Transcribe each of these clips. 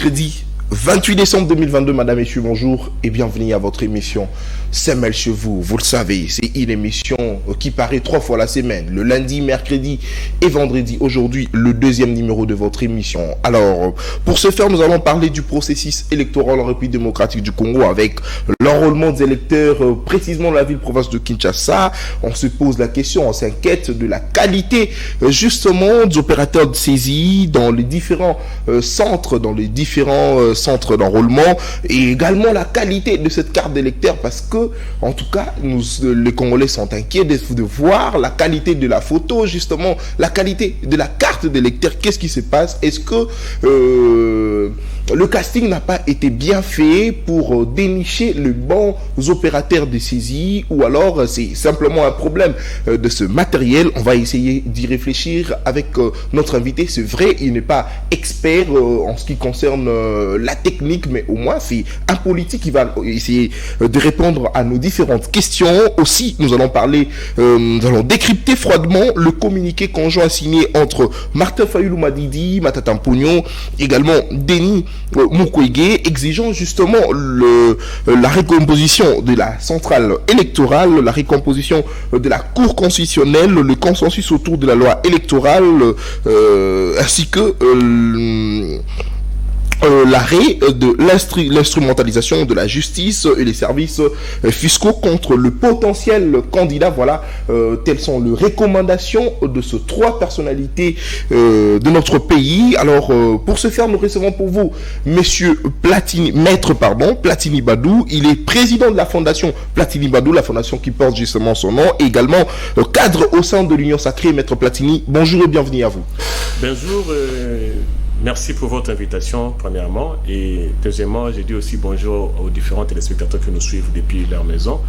mercredi 28 décembre 2022, madame, messieurs, bonjour et bienvenue à votre émission Semelle chez vous. Vous le savez, c'est une émission qui paraît 3 fois la semaine, le lundi, mercredi et vendredi. Aujourd'hui, le deuxième numéro de votre émission. Alors, pour ce faire, nous allons parler du processus électoral en République démocratique du Congo avec l'enrôlement des électeurs, précisément dans la ville-province de Kinshasa. On se pose la question, on s'inquiète de la qualité, justement, des opérateurs de saisie dans les différents centres, centres d'enrôlement, et également la qualité de cette carte d'électeur, parce que en tout cas les Congolais sont inquiets de voir la qualité de la photo, justement la qualité de la carte d'électeur. Qu'est-ce qui se passe? Est-ce que le casting n'a pas été bien fait pour dénicher les bons opérateurs de saisie, ou alors c'est simplement un problème de ce matériel? On va essayer d'y réfléchir avec notre invité. C'est vrai, il n'est pas expert en ce qui concerne la technique, mais au moins c'est un politique qui va essayer de répondre à nos différentes questions. Aussi, nous allons parler, nous allons décrypter froidement le communiqué conjoint signé entre Martin Fayulu Madidi, Matata Mpognon, également Denis Mukwege, exigeant justement la récomposition de la centrale électorale, la récomposition de la Cour constitutionnelle, le consensus autour de la loi électorale, ainsi que l'arrêt de l'instrumentalisation de la justice et les services fiscaux contre le potentiel candidat. Voilà, telles sont les recommandations de ces 3 personnalités de notre pays. Alors, pour ce faire, nous recevons pour vous Monsieur Maître Platini Badou. Il est président de la fondation Platini Badou, la fondation qui porte justement son nom, et également cadre au sein de l'Union Sacrée. Maître Platini, bonjour et bienvenue à vous. Bonjour. Merci pour votre invitation, premièrement. Et deuxièmement, je dis aussi bonjour aux différents téléspectateurs qui nous suivent depuis leur maison.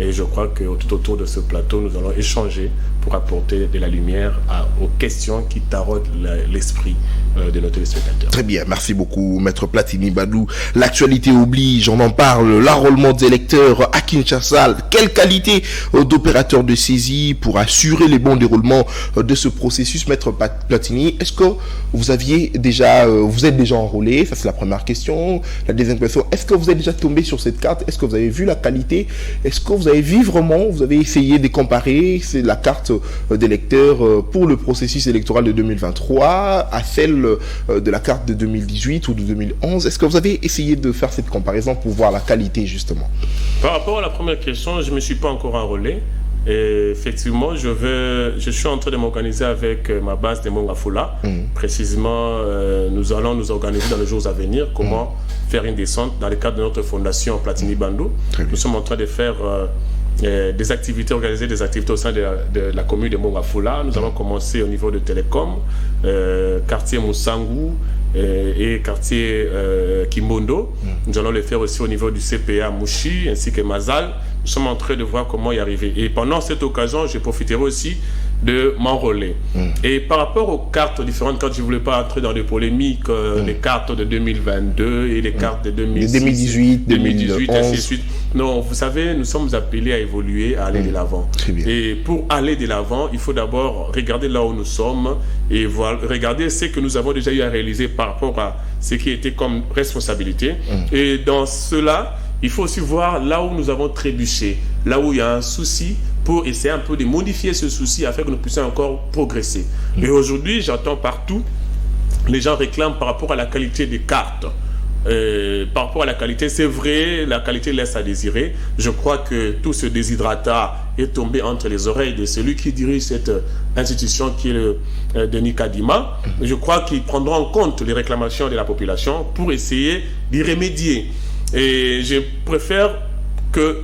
Et je crois que tout autour de ce plateau, nous allons échanger pour apporter de la lumière aux questions qui taraudent l'esprit de nos téléspectateurs. Très bien, merci beaucoup, Maître Platini Badou. L'actualité oblige, on en parle, l'enrôlement des électeurs à Kinshasa. Quelle qualité d'opérateur de saisie pour assurer les bons déroulements de ce processus, Maître Platini? Est-ce que vous êtes déjà enrôlé? Ça, c'est la première question. La deuxième question, est-ce que vous êtes déjà tombé sur cette carte? Est-ce que vous avez vu la qualité? Est-ce que vous avez essayé de comparer la carte d'électeur pour le processus électoral de 2023 à celle de la carte de 2018 ou de 2011? Est-ce que vous avez essayé de faire cette comparaison pour voir la qualité, justement? Par rapport à la première question, je ne me suis pas encore enrôlé. Et effectivement, je suis en train de m'organiser avec ma base de Mongafula. Précisément, nous allons nous organiser dans les jours à venir comment faire une descente dans le cadre de notre fondation Platini Badou. Nous sommes en train de faire des activités, organiser des activités au sein de la commune de Mongafula. Nous allons commencer au niveau de Télécom, quartier Moussangu et quartier Kimbondo. Nous allons le faire aussi au niveau du CPA Mouchi ainsi que Mazal. Nous sommes en train de voir comment y arriver. Et pendant cette occasion, je profiterai aussi de m'enrôler. Et par rapport aux cartes différentes, quand je ne voulais pas entrer dans des polémiques, les cartes de 2022 et les cartes de 2018, ainsi de suite. Non, vous savez, nous sommes appelés à évoluer, à aller de l'avant. Et pour aller de l'avant, il faut d'abord regarder là où nous sommes et regarder ce que nous avons déjà eu à réaliser par rapport à ce qui était comme responsabilité. Et dans cela, il faut aussi voir là où nous avons trébuché, là où il y a un souci, pour essayer un peu de modifier ce souci afin que nous puissions encore progresser. Et aujourd'hui, j'entends partout, les gens réclament par rapport à la qualité des cartes. Par rapport à la qualité, c'est vrai, la qualité laisse à désirer. Je crois que tout ce déshydratat est tombé entre les oreilles de celui qui dirige cette institution qui est Denis Kadima. Je crois qu'ils prendront en compte les réclamations de la population pour essayer d'y remédier. Et je préfère que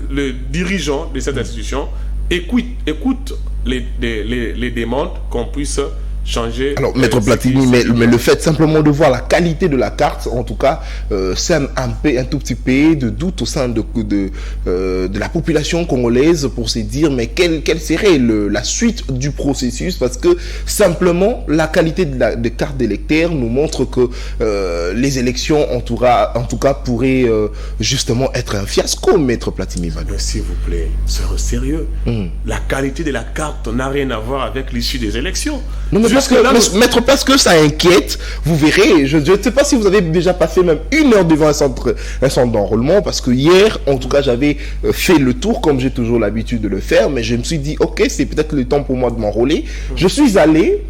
le dirigeant de cette institution écoute les demandes qu'on puisse changer. Alors, Maître Platini, mais le fait simplement de voir la qualité de la carte, en tout cas, sème un tout petit peu de doute au sein de la population congolaise pour se dire, mais quelle serait la suite du processus? Parce que simplement, la qualité de carte d'électeur nous montre que les élections, en tout cas, pourraient justement être un fiasco, Maître Platini. S'il vous plaît, soyez sérieux. La qualité de la carte n'a rien à voir avec l'issue des élections. Non, mais Maître, parce que ça inquiète, vous verrez, je ne sais pas si vous avez déjà passé même 1 heure devant un centre d'enrôlement, parce que hier, en tout cas, j'avais fait le tour, comme j'ai toujours l'habitude de le faire, mais je me suis dit, ok, c'est peut-être le temps pour moi de m'enrôler. Je suis allé,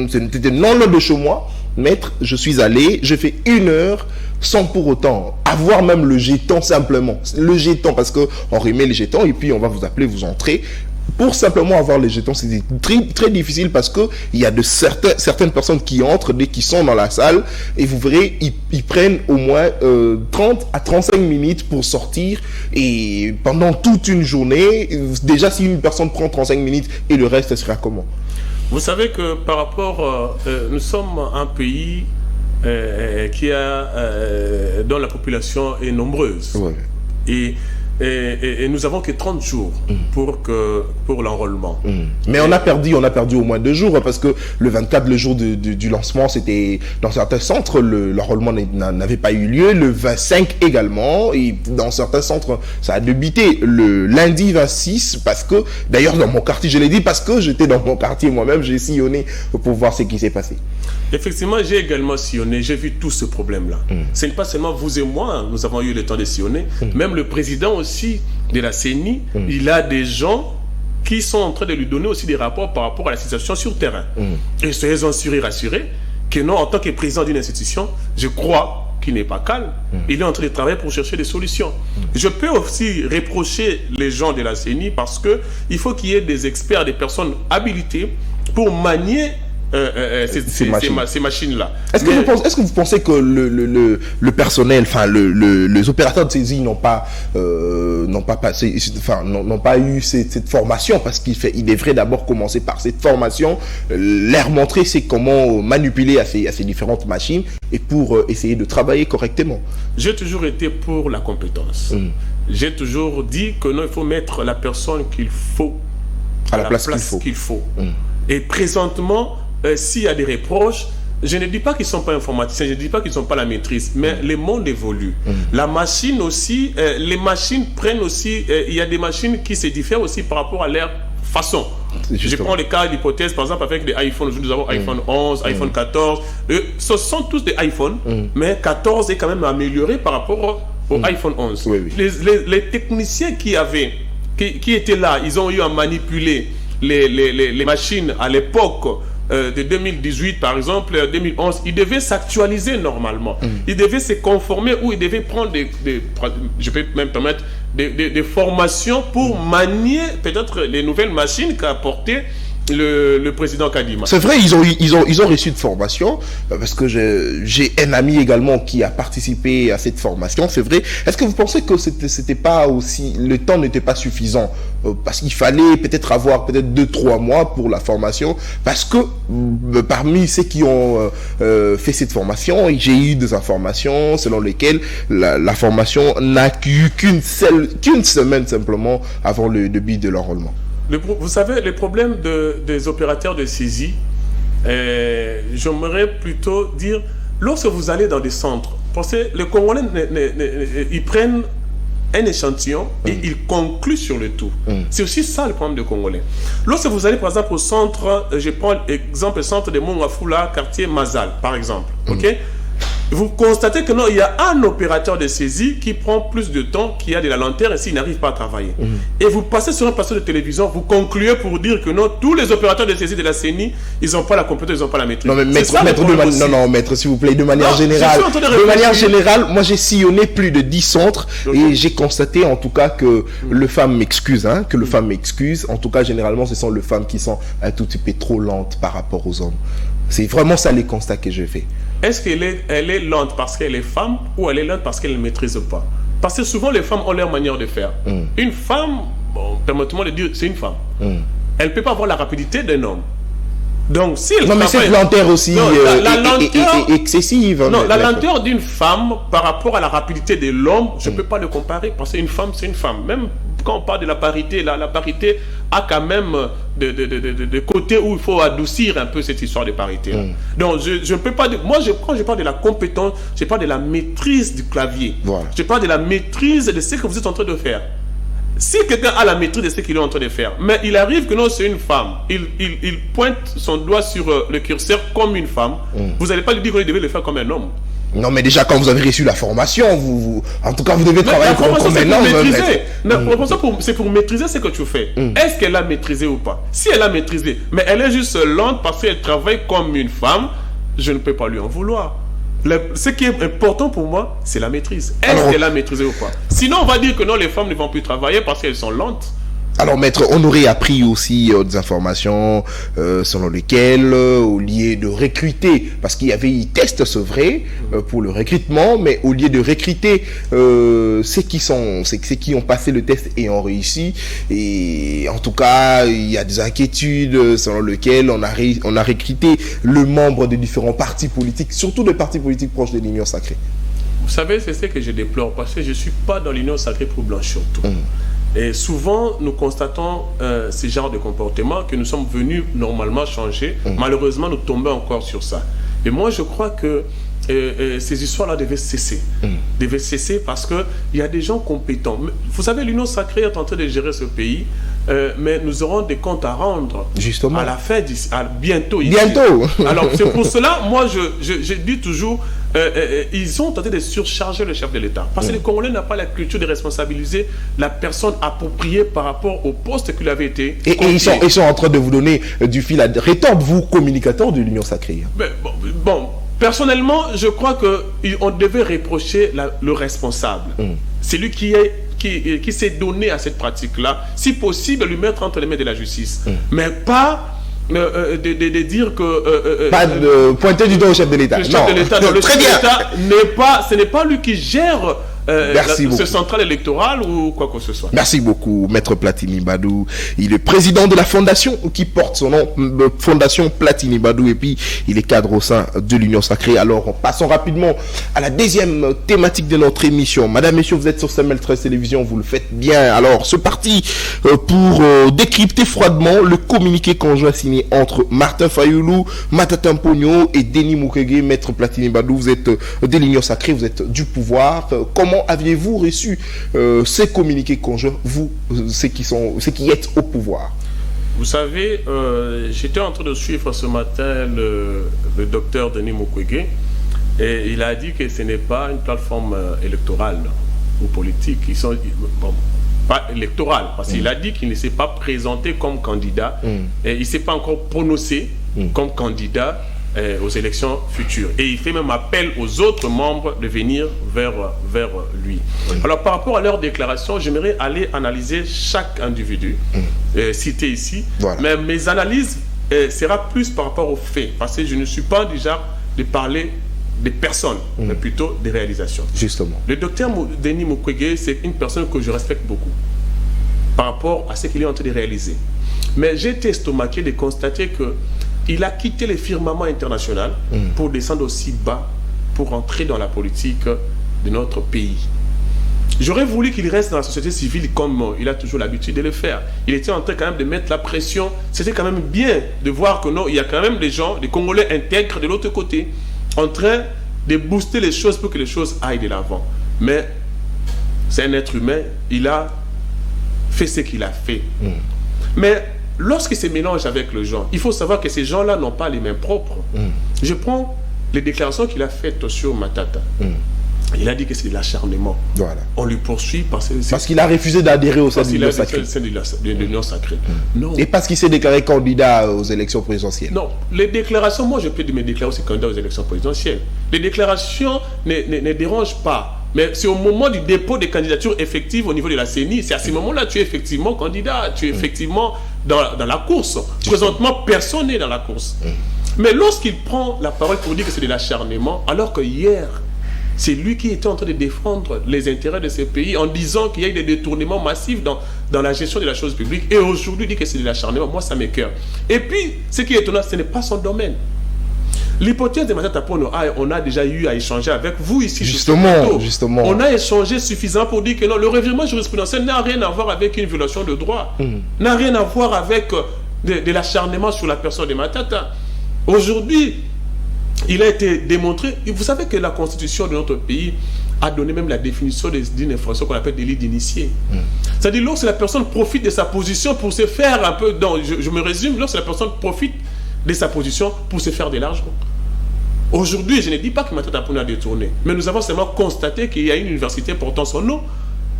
c'était non loin de chez moi, maître, je suis allé, j'ai fait 1 heure sans pour autant avoir même le jeton simplement. Le jeton, parce qu'on remet les jetons et puis on va vous appeler, vous entrez. Pour simplement avoir les jetons, c'est très, très difficile parce que il y a certaines personnes qui entrent dès qu'ils sont dans la salle et vous verrez, ils prennent au moins 30 à 35 minutes pour sortir et pendant toute une journée, déjà si une personne prend 35 minutes et le reste sera comment? Vous savez que par rapport, nous sommes un pays qui a, dont la population est nombreuse. Ouais. Et nous avons que 30 jours pour l'enrôlement. Mais on a perdu au moins 2 jours parce que le 24, le jour du lancement, c'était dans certains centres, l'enrôlement n'avait pas eu lieu. Le 25 également, et dans certains centres, ça a débuté le lundi 26 parce que, d'ailleurs dans mon quartier, je l'ai dit parce que j'étais dans mon quartier moi-même, j'ai sillonné pour voir ce qui s'est passé. Effectivement, j'ai également sillonné, j'ai vu tout ce problème-là. Ce n'est pas seulement vous et moi, nous avons eu le temps de sillonner, même le président aussi de la CENI, il a des gens qui sont en train de lui donner aussi des rapports par rapport à la situation sur terrain. Et soyez assurés et rassurés que non, en tant que président d'une institution, je crois qu'il n'est pas calme. Il est en train de travailler pour chercher des solutions. Je peux aussi reprocher les gens de la CENI parce qu'il faut qu'il y ait des experts, des personnes habilitées pour manier ces machines-là. Est-ce que vous pensez que le personnel, enfin les opérateurs de saisie n'ont pas eu cette formation, parce qu'il devrait d'abord commencer par cette formation, leur montrer comment manipuler à ces différentes machines et pour essayer de travailler correctement. J'ai toujours été pour la compétence. J'ai toujours dit que non, il faut mettre la personne qu'il faut à la place qu'il faut. Et présentement, s'il y a des reproches, je ne dis pas qu'ils ne sont pas informaticiens, je ne dis pas qu'ils n'ont pas la maîtrise, mais le monde évolue. La machine aussi, les machines prennent aussi, il y a des machines qui se diffèrent aussi par rapport à leur façon. Je prends le cas d'hypothèse, par exemple, avec des iPhones. Nous avons iPhone 11, iPhone 14. Ce sont tous des iPhones, mais 14 est quand même amélioré par rapport au iPhone 11. Les techniciens qui étaient là, ils ont eu à manipuler les machines à l'époque de 2018 par exemple, 2011, ils devaient s'actualiser normalement. Ils devaient se conformer ou ils devaient prendre je peux même permettre des formations pour manier peut-être les nouvelles machines qu'a apporté le président Kadima. C'est vrai, ils ont reçu de formation, parce que j'ai un ami également qui a participé à cette formation, c'est vrai. Est-ce que vous pensez que c'était pas aussi, le temps n'était pas suffisant, parce qu'il fallait peut-être avoir 2-3 mois pour la formation, parce que parmi ceux qui ont fait cette formation, j'ai eu des informations selon lesquelles la formation n'a eu qu'une semaine simplement avant le début de l'enrôlement. Vous savez, les problèmes des opérateurs de saisie, j'aimerais plutôt dire, lorsque vous allez dans des centres, pensez, les Congolais, ils prennent un échantillon et ils concluent sur le tout. C'est aussi ça le problème des Congolais. Lorsque vous allez par exemple au centre, je prends l'exemple, le centre de Mongafula, quartier Mazal, par exemple, ok? Vous constatez que non, il y a un opérateur de saisie qui prend plus de temps, qui a de la lenteur et s'il n'arrive pas à travailler. Et vous passez sur un plateau de télévision, vous concluez pour dire que non, tous les opérateurs de saisie de la CENI, ils n'ont pas la compétence, ils n'ont pas la maîtrise. Non, mais maître, s'il vous plaît, de manière générale, moi j'ai sillonné plus de 10 centres et j'ai constaté en tout cas que les femmes m'excusent, en tout cas, généralement, ce sont les femmes qui sont un tout petit peu trop lentes par rapport aux hommes. C'est vraiment ça les constats que je fais. Est-ce qu'elle est lente parce qu'elle est femme ou elle est lente parce qu'elle ne maîtrise pas? Parce que souvent les femmes ont leur manière de faire. Une femme, permettez-moi de dire, c'est une femme. Elle ne peut pas avoir la rapidité d'un homme. Donc, si elle mais cette lenteur aussi est excessive. Non, la lenteur d'une femme par rapport à la rapidité de l'homme, je ne peux pas le comparer parce qu'une femme, c'est une femme. Même quand on parle de la parité, la parité a quand même de côtés où il faut adoucir un peu cette histoire de parité. Donc, je ne peux pas dire. Moi, quand je parle de la compétence, je parle de la maîtrise du clavier. Voilà. Je parle de la maîtrise de ce que vous êtes en train de faire. si quelqu'un a la maîtrise de ce qu'il est en train de faire, mais il arrive que non, c'est une femme, il pointe son doigt sur le curseur comme une femme, vous n'allez pas lui dire qu'il devait le faire comme un homme. Non, mais déjà, quand vous avez reçu la formation, en tout cas, vous devez travailler comme un homme. C'est pour maîtriser ce que tu fais. Est-ce qu'elle a maîtrisé ou pas? Si elle a maîtrisé, mais elle est juste lente parce qu'elle travaille comme une femme, je ne peux pas lui en vouloir. Ce qui est important pour moi, c'est la maîtrise. Est-ce qu'elle a maîtrisé ou pas? Sinon, on va dire que non, les femmes ne vont plus travailler parce qu'elles sont lentes. Alors, maître, on aurait appris aussi des informations selon lesquelles, au lieu de recruter, parce qu'il y avait eu test, c'est vrai, pour le recrutement, mais au lieu de recruter ceux qui ont passé le test et ont réussi, et en tout cas, il y a des inquiétudes selon lesquelles on a recruté le membre de différents partis politiques, surtout des partis politiques proches de l'Union Sacrée. Vous savez, c'est ce que je déplore, parce que je ne suis pas dans l'Union Sacrée pour blanchir tout. Et souvent, nous constatons ce genre de comportement que nous sommes venus normalement changer. Malheureusement, nous tombons encore sur ça. Et moi, je crois que ces histoires-là devaient cesser. Devaient cesser parce qu'il y a des gens compétents. Vous savez, l'Union Sacrée est en train de gérer ce pays, mais nous aurons des comptes à rendre. Justement. À la fin, bientôt. Ici. Bientôt. Alors, c'est pour cela, moi, je dis toujours, ils ont tenté de surcharger le chef de l'État. Parce que les Congolais n'ont pas la culture de responsabiliser la personne appropriée par rapport au poste qu'il avait été. Et ils sont en train de vous donner du fil à retordre, vous, communicateurs de l'Union Sacrée. Bon, personnellement, je crois qu'on devait reprocher le responsable. C'est lui qui s'est donné à cette pratique-là. Si possible, lui mettre entre les mains de la justice. Mais pas... de dire que... pas de pointer du doigt au chef de l'État. Le chef de l'État, le chef de l'État ce n'est pas lui qui gère ce central électoral ou quoi que ce soit. Merci beaucoup, Maître Platini Badou. Il est président de la fondation qui porte son nom, Fondation Platini Badou, et puis il est cadre au sein de l'Union Sacrée. Alors, passons rapidement à la deuxième thématique de notre émission. Madame, messieurs, vous êtes sur CML 13 Télévision, vous le faites bien. Alors, c'est parti pour décrypter froidement le communiqué conjoint signé entre Martin Fayoulou, Matata Mpogno et Denis Mukwege. Maître Platini Badou, vous êtes de l'Union Sacrée, vous êtes du pouvoir. Comment aviez-vous reçu ces communiqués conjoints, vous, ceux qui êtes au pouvoir? Vous savez, j'étais en train de suivre ce matin le docteur Denis Mukwege, et il a dit que ce n'est pas une plateforme électorale ou politique. Pas électorale, parce qu'il a dit qu'il ne s'est pas présenté comme candidat, et il ne s'est pas encore prononcé comme candidat aux élections futures. Et il fait même appel aux autres membres de venir vers lui. Alors, par rapport à leur déclaration, j'aimerais aller analyser chaque individu cité ici. Voilà. Mais mes analyses sera plus par rapport aux faits, parce que je ne suis pas déjà de parler des personnes, mais plutôt des réalisations. Justement. Le docteur Denis Mukwege, c'est une personne que je respecte beaucoup par rapport à ce qu'il est en train de réaliser. Mais j'ai été estomaqué de constater que il a quitté le firmament international pour descendre aussi bas, pour entrer dans la politique de notre pays. J'aurais voulu qu'il reste dans la société civile comme il a toujours l'habitude de le faire. Il était en train quand même de mettre la pression. C'était quand même bien de voir que non, il y a quand même des gens, des Congolais intègres de l'autre côté, en train de booster les choses pour que les choses aillent de l'avant. Mais c'est un être humain, il a fait ce qu'il a fait. Mais lorsqu'il se mélange avec les gens, il faut savoir que ces gens-là n'ont pas les mains propres. Je prends les déclarations qu'il a faites sur Matata. Il a dit que c'est de l'acharnement. Voilà. On lui poursuit parce qu'il a refusé d'adhérer au sein de l'Union Sacrée. Non. Et parce qu'il s'est déclaré candidat aux élections présidentielles. Non. Les déclarations, moi je peux me déclarer aussi candidat aux élections présidentielles. Les déclarations ne dérangent pas. Mais c'est au moment du dépôt des candidatures effectives au niveau de la CENI, c'est à ce moment-là que tu es effectivement candidat, tu es effectivement dans la course. Présentement, personne n'est dans la course. Mais lorsqu'il prend la parole pour dire que c'est de l'acharnement, alors que hier, c'est lui qui était en train de défendre les intérêts de ce pays en disant qu'il y a eu des détournements massifs dans la gestion de la chose publique, et aujourd'hui il dit que c'est de l'acharnement, moi ça m'écoeure. Et puis, ce qui est étonnant, ce n'est pas son domaine. L'hypothèse de Matata Mpogno, on a déjà eu à échanger avec vous ici. Justement. On a échangé suffisamment pour dire que non, le revirement jurisprudentiel n'a rien à voir avec une violation de droit. N'a rien à voir avec de l'acharnement sur la personne de Matata. Aujourd'hui, il a été démontré. Vous savez que la constitution de notre pays a donné même la définition d'une infraction qu'on appelle délit d'initié. C'est-à-dire lorsque la personne profite de sa position pour se faire un peu... Je me résume, lorsque la personne profite de sa position pour se faire de l'argent. Aujourd'hui, je ne dis pas que Matata Ponyo a détourné, mais nous avons seulement constaté qu'il y a une université portant son nom,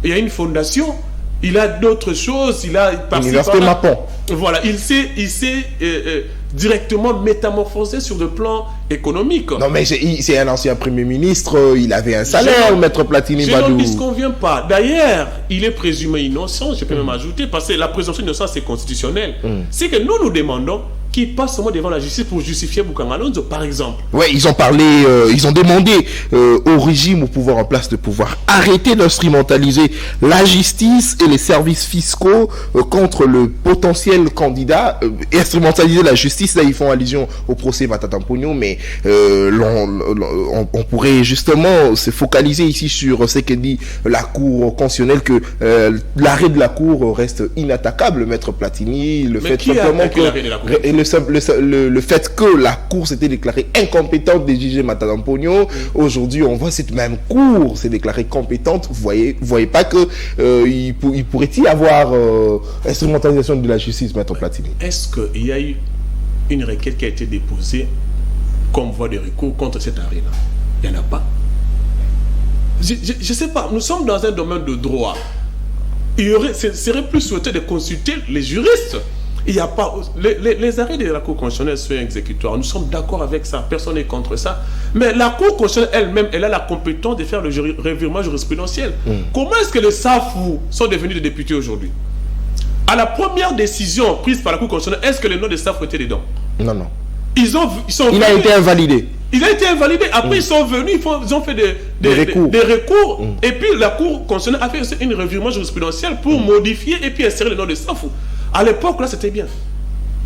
il y a une fondation, il a d'autres choses, il a... L'université Mapon. Voilà, il s'est directement métamorphosé sur le plan économique. Non, mais c'est un ancien Premier ministre, il avait un salaire, Maître Platini Badou. Je ne disconviens pas. D'ailleurs, il est présumé innocent, je peux même ajouter, parce que la présomption d'innocence est constitutionnelle. C'est que nous demandons qu'il passe seulement devant la justice pour justifier Boukan Alonso, par exemple. Oui, ils ont parlé, ils ont demandé au régime, au pouvoir en place, de pouvoir arrêter d'instrumentaliser la justice et les services fiscaux contre le potentiel candidat, instrumentaliser la justice. Là, ils font allusion au procès Matata Ponyo, mais on pourrait justement se focaliser ici sur ce que dit la Cour constitutionnelle, que l'arrêt de la Cour reste inattaquable, Maître Platini. Le fait simplement que le fait que la Cour s'était déclarée incompétente de juger Matata Ponyo, aujourd'hui on voit cette même Cour s'est déclarée compétente. Vous voyez pas que il pourrait y avoir instrumentalisation de la justice, Maître Platini? Est-ce qu'il y a eu une requête qui a été déposée comme voie de recours contre cet arrêt-là? Il n'y en a pas. Je ne sais pas, nous sommes dans un domaine de droit. Ce serait plus souhaité de consulter les juristes. Il n'y a pas... Les arrêts de la Cour constitutionnelle sont exécutoires. Nous sommes d'accord avec ça. Personne n'est contre ça. Mais la Cour constitutionnelle elle-même, elle a la compétence de faire le revirement jurisprudentiel. Comment est-ce que les SAFU sont devenus des députés aujourd'hui? À la première décision prise par la Cour constitutionnelle, est-ce que le nom des SAFU était dedans? Non, non. Il a été invalidé. Il a été invalidé. Après, ils sont venus, ils ont fait des recours. Et puis, la Cour constitutionnelle a fait un revirement jurisprudentiel pour modifier et puis insérer le nom des SAFU. À l'époque, là, c'était bien.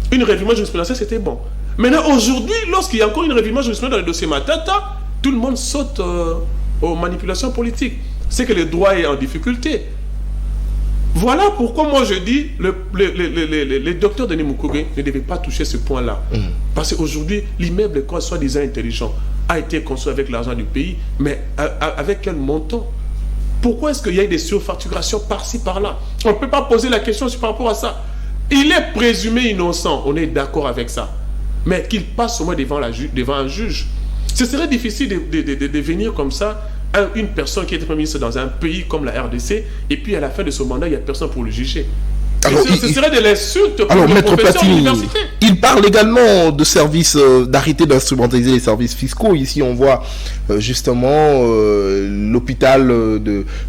Une revirement jurisprudentiel, c'était bon. Maintenant, aujourd'hui, lorsqu'il y a encore une revirement jurisprudentiel dans le dossier Matata, tout le monde saute aux manipulations politiques. C'est que le droit est en difficulté. Voilà pourquoi moi je dis les docteurs Denis Mukwege ne devaient pas toucher ce point-là. Parce qu'aujourd'hui, l'immeuble, soi-disant intelligent, a été construit avec l'argent du pays, mais avec quel montant? Pourquoi est-ce qu'il y a des surfacturations par-ci, par-là? On ne peut pas poser la question par rapport à ça. Il est présumé innocent, on est d'accord avec ça. Mais qu'il passe au moins devant un juge. Ce serait difficile de venir comme ça, une personne qui était Premier ministre dans un pays comme la RDC, et puis à la fin de son mandat, il n'y a personne pour le juger. Alors, ce serait de l'insulte pour le professeur de l'université. Il parle également de services, d'arrêter d'instrumentaliser les services fiscaux. Ici, on voit justement l'hôpital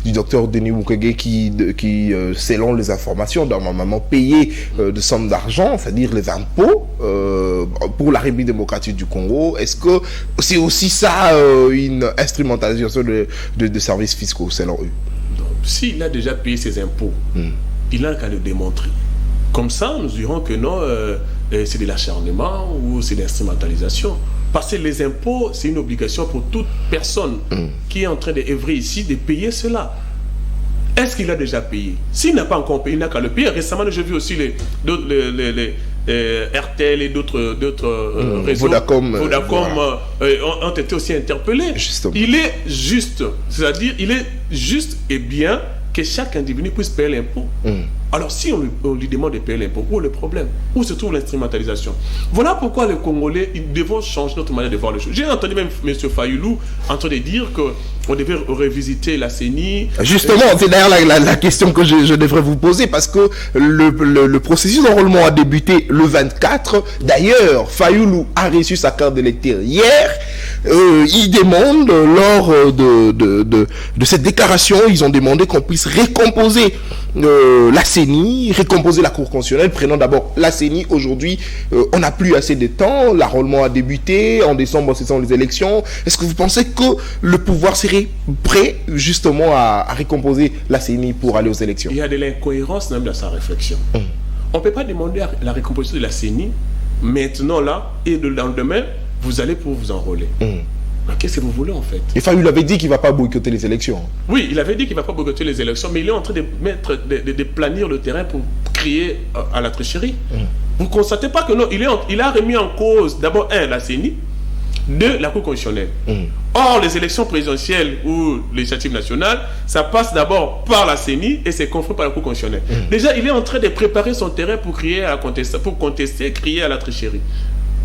du docteur Denis Mukwege qui selon les informations, doit normalement payer de sommes d'argent, c'est-à-dire les impôts pour la République démocratique du Congo. Est-ce que c'est aussi ça une instrumentalisation de services fiscaux, selon eux? S'il a déjà payé ses impôts, il n'a qu'à le démontrer. Comme ça, nous dirons que non, c'est de l'acharnement ou c'est de l'instrumentalisation. Parce que les impôts, c'est une obligation pour toute personne qui est en train d'œuvrer ici de payer cela. Est-ce qu'il a déjà payé? S'il n'a pas encore payé, il n'a qu'à le payer. Récemment, j'ai vu aussi les RTL et d'autres réseaux. Vodacom voilà. Ont été aussi interpellés. Justement. Il est juste, c'est-à-dire il est juste et bien que chaque individu puisse payer l'impôt. Alors si on lui demande de payer l'impôt, où est le problème? Où se trouve l'instrumentalisation? Voilà pourquoi les Congolais, ils devront changer notre manière de voir les choses. J'ai entendu même M. Fayoulou en train de dire qu'on devait revisiter la CENI. Justement, c'est d'ailleurs la question que je devrais vous poser, parce que le processus d'enrôlement a débuté le 24. D'ailleurs, Fayoulou a reçu sa carte d'électeur hier. Ils demandent, lors de cette déclaration, ils ont demandé qu'on puisse récomposer la CENI, récomposer la Cour constitutionnelle. Prenons d'abord la CENI. Aujourd'hui, on n'a plus assez de temps. L'enrôlement a débuté. En décembre, ce sont les élections. Est-ce que vous pensez que le pouvoir serait prêt justement à récomposer la CENI pour aller aux élections? Il y a de l'incohérence même dans sa réflexion. On ne peut pas demander la récomposition de la CENI maintenant là et le lendemain vous allez pour vous enrôler. Qu'est-ce que vous voulez en fait? Et Fayoulou avait dit qu'il ne va pas boycotter les élections. Oui, il avait dit qu'il ne va pas boycotter les élections, mais il est en train de planir le terrain pour crier à la tricherie. Vous ne constatez pas que non, il a remis en cause d'abord la CENI, de la Cour constitutionnelle. Or, les élections présidentielles ou législatives nationales, ça passe d'abord par la CENI et c'est confirmé par la Cour constitutionnelle. Déjà, il est en train de préparer son terrain pour contester, crier à la tricherie.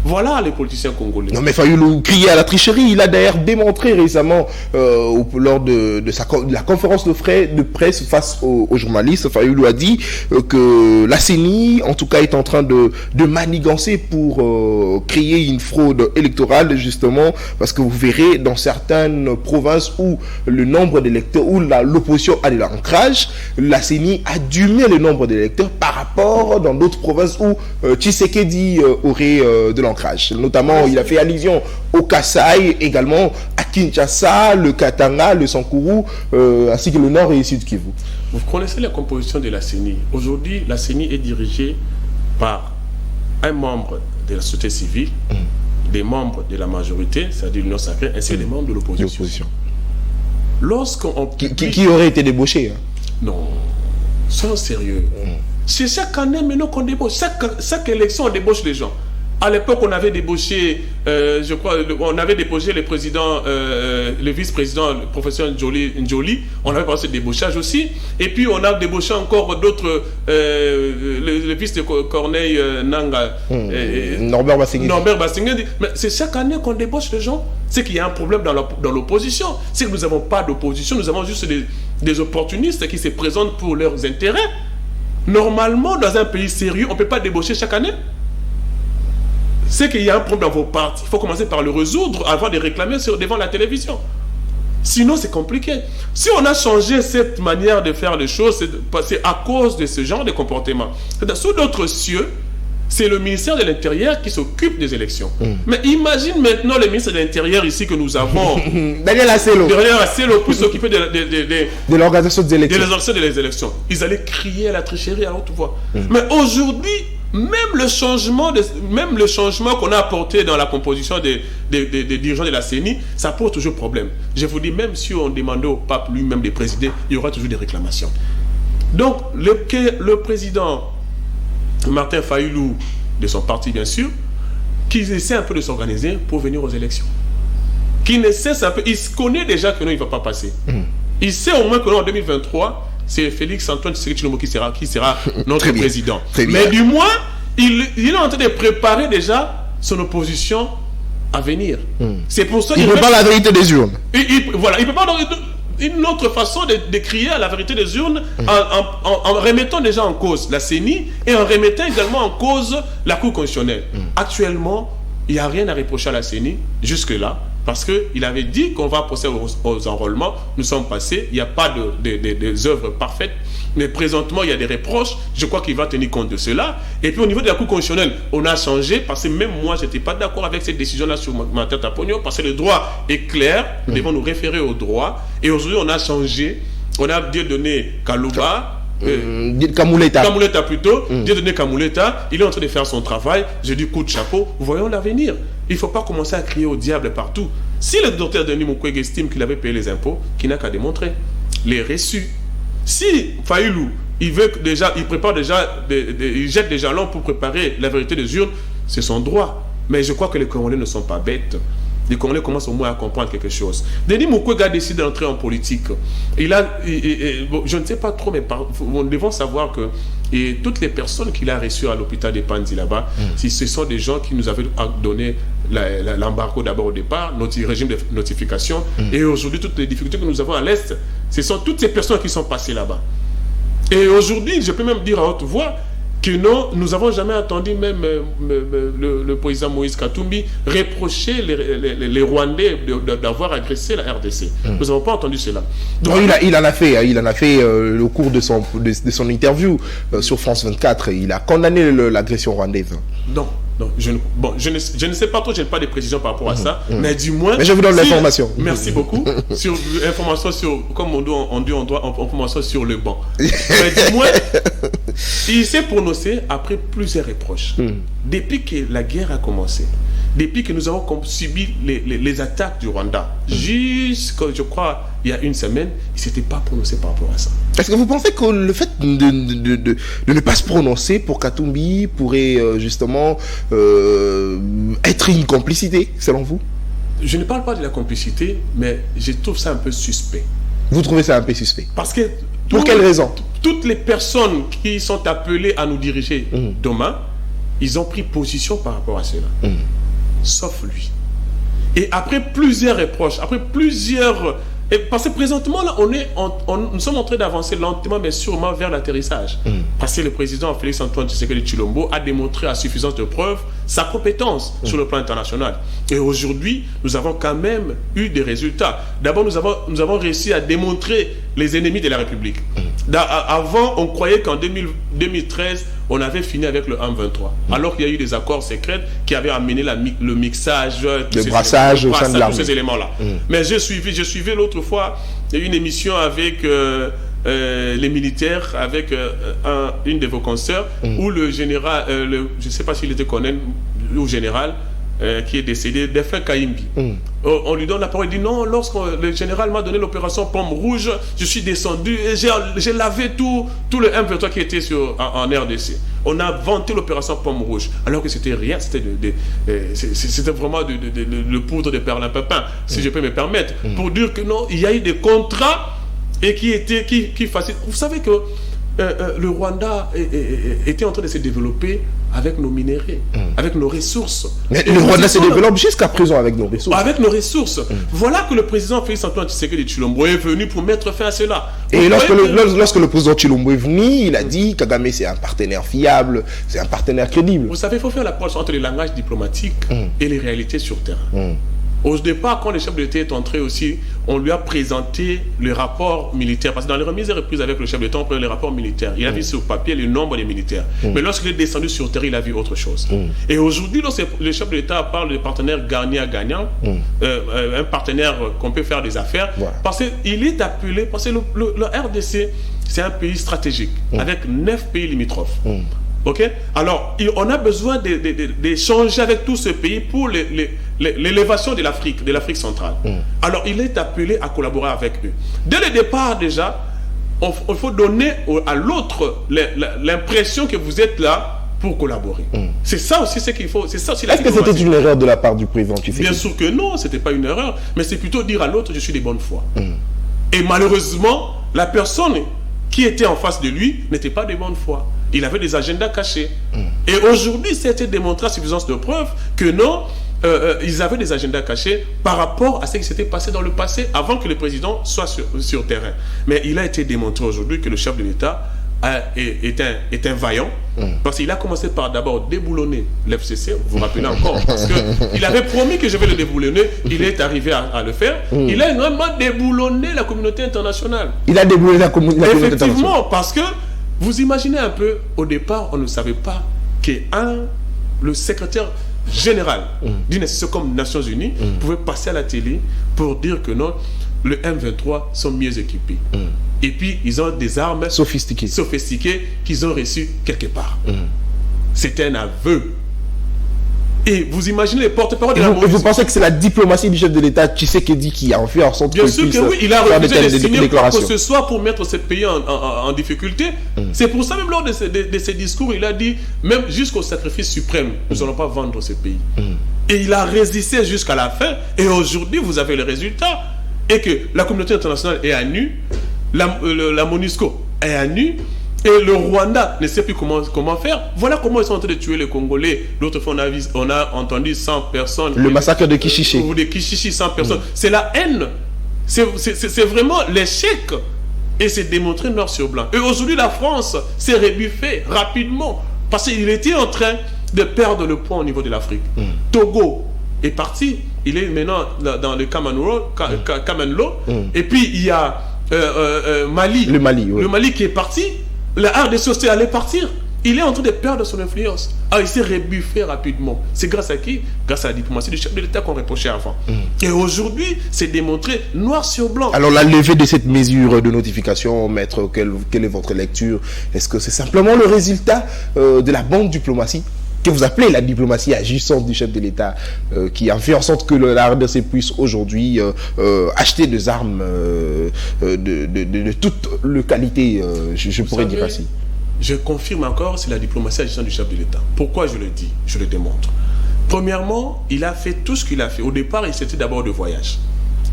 Voilà les politiciens congolais. Non mais Fayulu crier à la tricherie. Il a d'ailleurs démontré récemment lors de la conférence de presse face aux journalistes. Fayulu a dit que la CENI en tout cas est en train de manigancer pour créer une fraude électorale, justement parce que vous verrez dans certaines provinces où le nombre d'électeurs, où l'opposition a de l'ancrage, la CENI a diminué le nombre d'électeurs par rapport dans d'autres provinces où Tshisekedi aurait de l'ancrage. Notamment, il a fait allusion au Kasaï, également à Kinshasa, le Katanga, le Sankuru, ainsi que le Nord et le Sud Kivu. Vous connaissez la composition de la CENI. Aujourd'hui, la CENI est dirigée par un membre de la société civile, des membres de la majorité, c'est-à-dire l'Union sacrée, ainsi que des membres de l'opposition. Lorsqu'on qui aurait été débauché. Non, soyons sérieux. C'est chaque année maintenant qu'on débauche. Chaque élection, on débauche les gens. À l'époque, on avait débauché, je crois, on avait débauché le président, le vice-président, le professeur Njoli. On avait passé débauchage aussi. Et puis, on a débauché encore d'autres, le vice de Corneille Nanga. Norbert Bassingé. Mais c'est chaque année qu'on débauche les gens. C'est qu'il y a un problème dans l'opposition. C'est que nous n'avons pas d'opposition. Nous avons juste des opportunistes qui se présentent pour leurs intérêts. Normalement, dans un pays sérieux, on ne peut pas débaucher chaque année. C'est qu'il y a un problème dans vos partis. Il faut commencer par le résoudre avant de réclamer devant la télévision. Sinon, c'est compliqué. Si on a changé cette manière de faire les choses, c'est à cause de ce genre de comportement. Sous d'autres cieux, c'est le ministère de l'Intérieur qui s'occupe des élections. Mais imagine maintenant le ministre de l'Intérieur ici que nous avons. Daniel Asselo. Daniel Asselo pour s'occuper de l'organisation des élections. De l'organisation des élections. Ils allaient crier à la tricherie à haute voix. Mais aujourd'hui, même le changement qu'on a apporté dans la composition des dirigeants de la CENI, ça pose toujours problème. Je vous dis, même si on demandait au pape lui-même de présider, il y aura toujours des réclamations. Donc, le président Martin Fayulu, de son parti bien sûr, qui essaie un peu de s'organiser pour venir aux élections. Qui ne cesse un peu, il connaît déjà que non, il ne va pas passer. Il sait au moins que non, en 2023, c'est Félix Antoine Tshisekedi Tshilombo qui sera notre président. Mais du moins, il est en train de préparer déjà son opposition à venir. C'est pour ça qu'il ne prépare la vérité des urnes. Voilà, il prépare une autre façon de crier à la vérité des urnes en remettant déjà en cause la CENI et en remettant également en cause la Cour constitutionnelle. Actuellement, il n'y a rien à reprocher à la CENI jusque-là. Parce qu'il avait dit qu'on va procéder aux enrôlements. Nous sommes passés. Il n'y a pas des œuvres parfaites. Mais présentement, il y a des reproches. Je crois qu'il va tenir compte de cela. Et puis, au niveau de la Cour constitutionnelle, on a changé. Parce que même moi, je n'étais pas d'accord avec cette décision-là sur ma tête à pognon. Parce que le droit est clair. Nous devons nous référer au droit. Et aujourd'hui, on a changé. On a donné Kalouba. Kamuleta plutôt, Dieudonné Kamuleta, il est en train de faire son travail. Je dis coup de chapeau, voyons l'avenir. Il ne faut pas commencer à crier au diable partout. Si le docteur Denis Mukwege estime qu'il avait payé les impôts, qu'il n'a qu'à démontrer les reçus. Si Fayulu, il prépare déjà, il jette des jalons pour préparer la vérité des urnes, c'est son droit. Mais je crois que les Congolais ne sont pas bêtes. Les Congolais commencent au moins à comprendre quelque chose. Denis Mukwege a décidé d'entrer en politique. Bon, je ne sais pas trop, mais nous devons savoir que toutes les personnes qu'il a reçues à l'hôpital de Panzi là-bas, ce sont des gens qui nous avaient donné l'embargo d'abord au départ, notre régime de notification, et aujourd'hui toutes les difficultés que nous avons à l'Est, ce sont toutes ces personnes qui sont passées là-bas. Et aujourd'hui, je peux même dire à haute voix que non, nous n'avons jamais entendu même le président Moïse Katumbi reprocher les Rwandais d'avoir agressé la RDC. Nous n'avons pas entendu cela. Donc, non, il en a fait au cours de son interview sur France 24. Il a condamné l'agression rwandaise. Non, je ne sais pas trop, je n'ai pas de précisions par rapport à ça, mais du moins... Mais je vous donne l'information. Merci beaucoup. Sur information sur, comme on dit, information sur le banc. Mais du moins, il s'est prononcé après plusieurs reproches. Depuis que la guerre a commencé, depuis que nous avons subi les attaques du Rwanda, jusqu'à, je crois, il y a une semaine, il ne s'était pas prononcé par rapport à ça. Est-ce que vous pensez que le fait de ne pas se prononcer pour Katumbi pourrait justement être une complicité, selon vous? Je ne parle pas de la complicité, mais je trouve ça un peu suspect. Vous trouvez ça un peu suspect? Parce que... Pour quelle raison? Toutes les personnes qui sont appelées à nous diriger demain, ils ont pris position par rapport à cela. Sauf lui. Et après plusieurs reproches, après plusieurs... parce que présentement, là, nous sommes en train d'avancer lentement, mais sûrement vers l'atterrissage. Parce que le président Félix-Antoine Tshisekedi Tshilombo a démontré à suffisance de preuves sa compétence sur le plan international. Et aujourd'hui, nous avons quand même eu des résultats. D'abord, nous avons réussi à démontrer les ennemis de la République. Avant, on croyait qu'en 2013, on avait fini avec le 1-23. Alors qu'il y a eu des accords secrets qui avaient amené le mixage, le brassage au sein de l'armée. Tous ces éléments-là. Mais je suivais l'autre fois une émission avec les militaires, avec une de vos consoeurs, où le général, je ne sais pas s'il était colonel ou général, qui est décédé, Defin Kaimbi. On lui donne la parole, il dit non, lorsque le général m'a donné l'opération Pomme Rouge, je suis descendu et j'ai lavé tout le M23 qui était en RDC. On a vanté l'opération Pomme Rouge, alors que c'était rien, c'était vraiment le poudre de perlimpinpin, si je peux me permettre, pour dire que non, il y a eu des contrats et qui facilitent. Vous savez que le Rwanda était en train de se développer avec nos minéraux, avec nos ressources. Mais le Rwanda se développe jusqu'à présent avec nos ressources. Avec nos ressources. Voilà que le président Félix-Antoine Tshisekedi Tshilombo est venu pour mettre fin à cela. Et lorsque le président Tshilombo est venu, il a dit Kagame c'est un partenaire fiable, c'est un partenaire crédible. Vous savez, il faut faire la pause entre les langages diplomatiques et les réalités sur terrain. Au départ, quand le chef de l'État est entré aussi, on lui a présenté le rapport militaire. Parce que dans les remises et reprises avec le chef de l'État, on prenait les rapports militaires. Il a vu sur papier le nombre des militaires. Mais lorsqu'il est descendu sur terre, il a vu autre chose. Et aujourd'hui, lorsque le chef de l'État parle de partenaire gagnant-gagnant, un partenaire qu'on peut faire des affaires, parce qu'il est appelé, parce que le RDC, c'est un pays stratégique, avec 9 pays limitrophes. Ok. Alors, on a besoin d'échanger avec tous ces pays pour l'élévation de l'Afrique centrale. Alors, il est appelé à collaborer avec eux. Dès le départ, déjà, il faut donner à l'autre l'impression que vous êtes là pour collaborer. C'est ça aussi ce qu'il faut. Est-ce que c'était une erreur de la part du président Tshisekedi? Bien sûr que non, ce n'était pas une erreur. Mais c'est plutôt dire à l'autre, je suis de bonne foi. Et malheureusement, la personne qui était en face de lui n'était pas de bonne foi. Il avait des agendas cachés. Et aujourd'hui, c'était démontré à suffisance de preuves que non, ils avaient des agendas cachés par rapport à ce qui s'était passé dans le passé avant que le président soit sur terrain. Mais il a été démontré aujourd'hui que le chef de l'État est un vaillant, parce qu'il a commencé par d'abord déboulonner l'FCC, vous vous rappelez encore, parce qu'il avait promis que je vais le déboulonner, il est arrivé à le faire. Il a vraiment déboulonné la communauté internationale. Il a déboulonné la communauté internationale. Effectivement, parce que vous imaginez un peu, au départ, on ne savait pas que le secrétaire général d'une institution comme Nations Unies pouvait passer à la télé pour dire que non, le M23 sont mieux équipés. Et puis, ils ont des armes sophistiquées qu'ils ont reçues quelque part. C'était un aveu. Et vous imaginez les porte-parole de la MONUSCO. Vous pensez que c'est la diplomatie du chef de l'État Tshisekedi qui a fait en sorte Bien sûr que oui, il a refusé de signer quoi que ce soit pour mettre ce pays en difficulté. C'est pour ça, même lors de ses discours, il a dit, même jusqu'au sacrifice suprême, nous n'allons pas vendre ce pays. Et il a résisté jusqu'à la fin. Et aujourd'hui, vous avez le résultat. Et que la communauté internationale est à nu, la MONUSCO est à nu, et le Rwanda ne sait plus comment faire. Voilà comment ils sont en train de tuer les Congolais. L'autre fois, on a entendu 100 personnes. Le massacre de Kichichi. Ou de Kichichi, 100 personnes. C'est la haine. C'est vraiment l'échec. Et c'est démontré noir sur blanc. Et aujourd'hui, la France s'est rebuffée rapidement. Parce qu'il était en train de perdre le poids au niveau de l'Afrique. Togo est parti. Il est maintenant dans le Common Law. Et puis, il y a Mali. Le Mali qui est parti. La RDC allait partir. Il est en train de perdre son influence. Il s'est rebuffé rapidement. C'est grâce à qui? Grâce à la diplomatie du chef de l'État qu'on reprochait avant. Et aujourd'hui, c'est démontré noir sur blanc. Alors, la levée de cette mesure de notification, maître, quelle est votre lecture? Est-ce que c'est simplement le résultat de la bonne diplomatie que vous appelez la diplomatie agissante du chef de l'État, qui a fait en sorte que la RDC puisse aujourd'hui acheter des armes de toute qualité, je pourrais dire ainsi? Je confirme encore, c'est la diplomatie agissante du chef de l'État. Pourquoi je le dis? Je le démontre. Premièrement, il a fait tout ce qu'il a fait. Au départ, il s'était d'abord de voyage.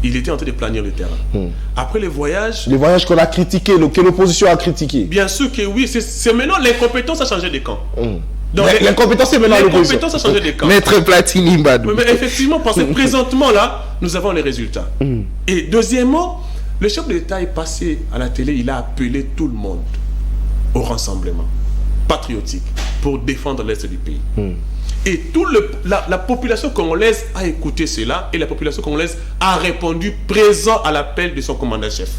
Il était en train de planir le terrain. Après les voyages... Les voyages qu'on a critiqués, que l'opposition a critiqué. Bien sûr que oui. C'est maintenant l'incompétence a changé de camp. Donc, l'incompétence est maintenant l'opposition. L'incompétence a changé de camp. Maître Platini Mbadou. Mais effectivement, parce que présentement, là, nous avons les résultats. Et deuxièmement, le chef de l'État est passé à la télé, il a appelé tout le monde au rassemblement patriotique pour défendre l'Est du pays. Et toute la population congolaise a écouté cela et la population congolaise a répondu présent à l'appel de son commandant-chef.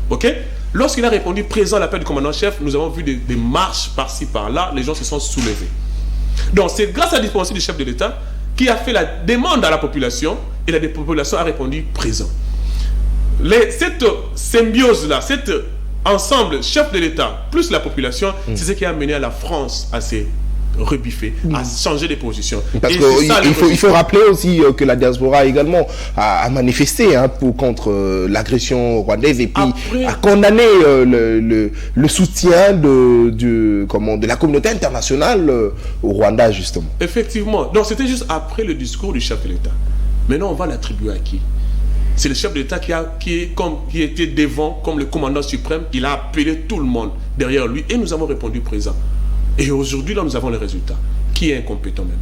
Ok? Lorsqu'il a répondu présent à l'appel du commandant-chef, nous avons vu des marches par-ci, par-là, les gens se sont soulevés. Donc c'est grâce à la diplomatie du chef de l'État qui a fait la demande à la population et la population a répondu présent. Cette symbiose-là, cet ensemble, chef de l'État plus la population, c'est ce qui a mené à la France à se rebiffer, à changer de position. Parce qu'il faut rappeler aussi que la diaspora également a manifesté contre l'agression rwandaise et puis a condamné le soutien de la communauté internationale au Rwanda, justement. Effectivement. Donc c'était juste après le discours du chef de l'État. Maintenant, on va l'attribuer à qui? C'est le chef de l'État qui était devant comme le commandant suprême. Il a appelé tout le monde derrière lui et nous avons répondu présent. Et aujourd'hui, là, nous avons les résultats. Qui est incompétent maintenant?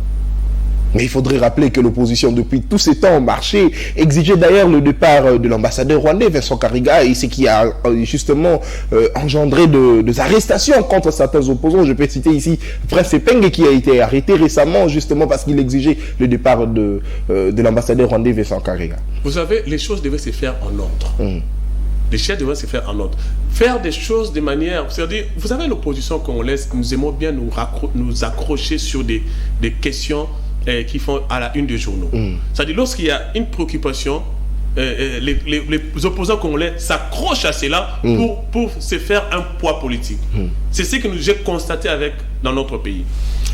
Mais il faudrait rappeler que l'opposition, depuis tous ces temps, marché, exigeait d'ailleurs le départ de l'ambassadeur rwandais, Vincent Karega, et ce qui a justement engendré des arrestations contre certains opposants. Je peux citer ici Prince Epenge qui a été arrêté récemment, justement parce qu'il exigeait le départ de l'ambassadeur rwandais, Vincent Karega. Vous savez, les choses devaient se faire en ordre. Les choses devaient se faire en ordre. Faire des choses de manière... C'est-à-dire, vous savez, l'opposition congolaise, nous aimons bien nous accrocher sur des questions qui font à la une des journaux. C'est-à-dire, lorsqu'il y a une préoccupation, les opposants congolais s'accrochent à cela pour se faire un poids politique. C'est ce que j'ai constaté dans notre pays.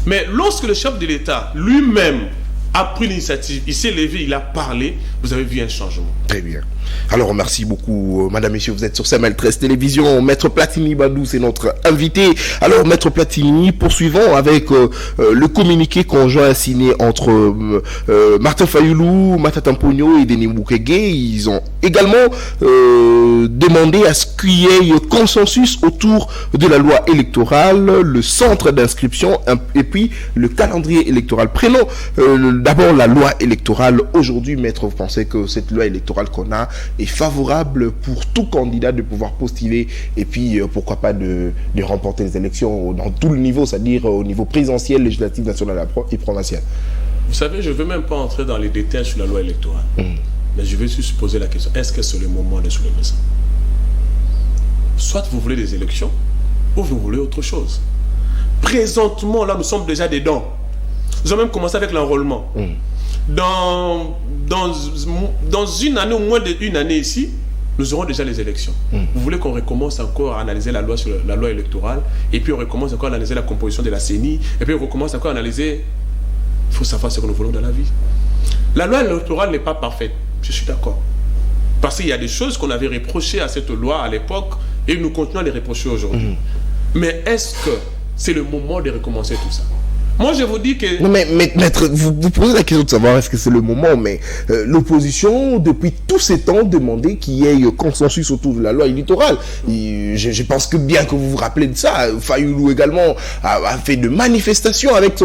Mais lorsque le chef de l'État lui-même a pris l'initiative, il s'est levé, il a parlé, vous avez vu un changement. Très bien. Alors, merci beaucoup, madame, messieurs, vous êtes sur CML 13 Télévision. Maître Platini Mbadou, c'est notre invité. Alors, Maître Platini, poursuivons avec le communiqué conjoint signé entre Martin Fayoulou, Matata Mponyo et Denis Mukwege. Ils ont également demandé à ce qu'il y ait consensus autour de la loi électorale, le centre d'inscription et puis le calendrier électoral. Prenons d'abord la loi électorale. Aujourd'hui, maître, vous pensez que cette loi électorale qu'on a est favorable pour tout candidat de pouvoir postuler et puis pourquoi pas de remporter les élections dans tout le niveau, c'est-à-dire au niveau présidentiel, législatif, national et provincial? Vous savez, je ne veux même pas entrer dans les détails sur la loi électorale. Mais je vais juste poser la question, est-ce que c'est le moment de soulever ça? Soit vous voulez des élections, ou vous voulez autre chose. Présentement, là, nous sommes déjà dedans. Nous avons même commencé avec l'enrôlement. Dans une année, ou moins d'une année ici, nous aurons déjà les élections. Vous voulez qu'on recommence encore à analyser la loi sur la loi électorale, et puis on recommence encore à analyser la composition de la CENI, et puis on recommence encore à analyser... Il faut savoir ce que nous voulons dans la vie. La loi électorale n'est pas parfaite, je suis d'accord. Parce qu'il y a des choses qu'on avait reprochées à cette loi à l'époque, et nous continuons à les reprocher aujourd'hui. Mais est-ce que c'est le moment de recommencer tout ça? Moi, je vous dis que... Non, mais maître, vous posez la question de savoir est-ce que c'est le moment, mais l'opposition, depuis tous ces temps, demandait qu'il y ait consensus autour de la loi électorale. Je pense que bien que vous vous rappelez de ça, Fayoulou également a fait de manifestations avec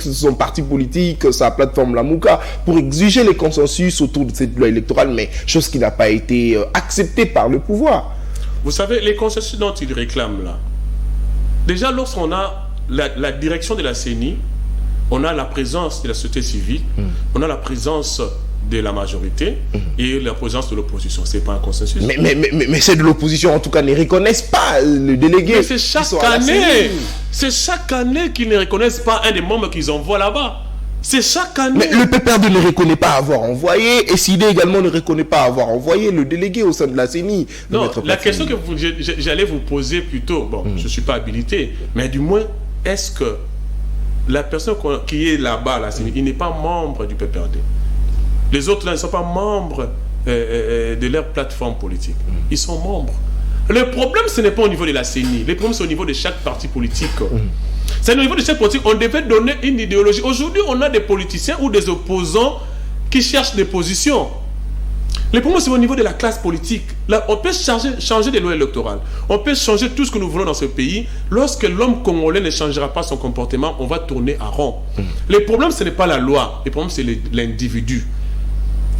son parti politique, sa plateforme Lamouka, pour exiger les consensus autour de cette loi électorale, mais chose qui n'a pas été acceptée par le pouvoir. Vous savez, les consensus dont ils réclament là, déjà lorsqu'on a la direction de la CENI, on a la présence de la société civile, on a la présence de la majorité et la présence de l'opposition. C'est pas un consensus. Mais c'est de l'opposition, en tout cas, ne reconnaissent pas le délégué. Mais c'est chaque année. C'est chaque année qu'ils ne reconnaissent pas un des membres qu'ils envoient là-bas. C'est chaque année. Mais le PPRD ne reconnaît pas avoir envoyé, et SID également ne reconnaît pas avoir envoyé le délégué au sein de la CENI. Non, la question que j'allais vous poser plutôt, bon, je ne suis pas habilité, mais du moins, est-ce que la personne qui est là-bas, la CENI, il n'est pas membre du PPRD? Les autres là ne sont pas membres de leur plateforme politique. Ils sont membres. Le problème, ce n'est pas au niveau de la CENI. Le problème, c'est au niveau de chaque parti politique. C'est au niveau de cette politique, on devait donner une idéologie. Aujourd'hui, on a des politiciens ou des opposants qui cherchent des positions. Le problème, c'est au niveau de la classe politique. Là, on peut changer des lois électorales. On peut changer tout ce que nous voulons dans ce pays. Lorsque l'homme congolais ne changera pas son comportement, on va tourner à rond. Le problème, ce n'est pas la loi. Le problème, c'est l'individu.